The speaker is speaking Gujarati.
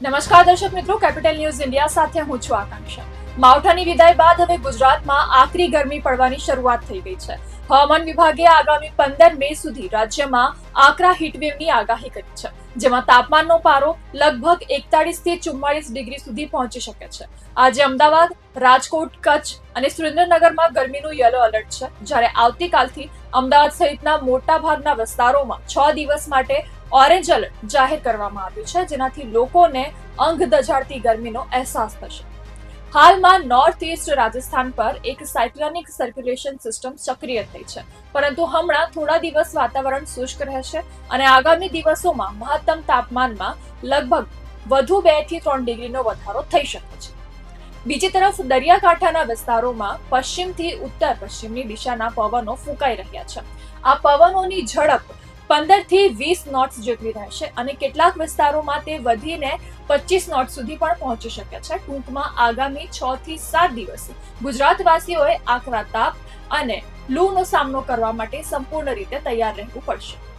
નમસ્કાર દર્શક મિત્રો, કેપિટલ ન્યૂઝ ઇન્ડિયા સાથે હું છું આકાંક્ષા। માવઠાની વિદાય બાદ હવે ગુજરાતમાં આકરી ગરમી પડવાની શરૂઆત થઈ ગઈ છે। હવામાન વિભાગે આગામી 15 મે સુધી રાજ્યમાં આકરા હીટવેવની આગાહી કરી છે, જેમાં તાપમાનનો પારો લગભગ 41 થી 44 ડિગ્રી સુધી પહોંચી શકે છે। આજે અમદાવાદ, રાજકોટ, કચ્છ અને સુરેન્દ્રનગરમાં ગરમીનું યલો એલર્ટ છે, જ્યારે આવતીકાલથી અમદાવાદ સહિતના મોટા ભાગના વિસ્તારોમાં 6 દિવસ માટે ઓરેન્જ એલર્ટ જાહેર કરવામાં આવ્યું છે, જેનાથી લોકોને અંગ દઝાડતી ગરમીનો અહેસાસ થશે। હાલમાં નોર્થ ઈસ્ટ રાજસ્થાન પર એક સાયક્લોનિક સર્ક્યુલેશન સિસ્ટમ સક્રિય થઈ છે, પરંતુ હમણાં થોડા દિવસ વાતાવરણ શુષ્ક રહેશે અને આગામી દિવસોમાં મહત્તમ તાપમાનમાં લગભગ વધુ 2 થી 3 ડિગ્રીનો વધારો થઈ શકે છે। બીજી તરફ દરિયાકાંઠાના વિસ્તારોમાં પશ્ચિમથી ઉત્તર પશ્ચિમની દિશાના પવનો ફૂંકાઈ રહ્યા છે। આ પવનોની ઝડપ 15 થી 20 નોટ્સ જેટલી રહેશે અને કેટલાક વિસ્તારોમાં તે વધીને 25 નોટ સુધી પણ પહોંચી શકે છે। ટૂંકમાં આગામી 6 થી 7 દિવસ ગુજરાતવાસીઓએ આકરા તાપ અને લૂનો સામનો કરવા માટે સંપૂર્ણ રીતે તૈયાર રહેવું પડશે।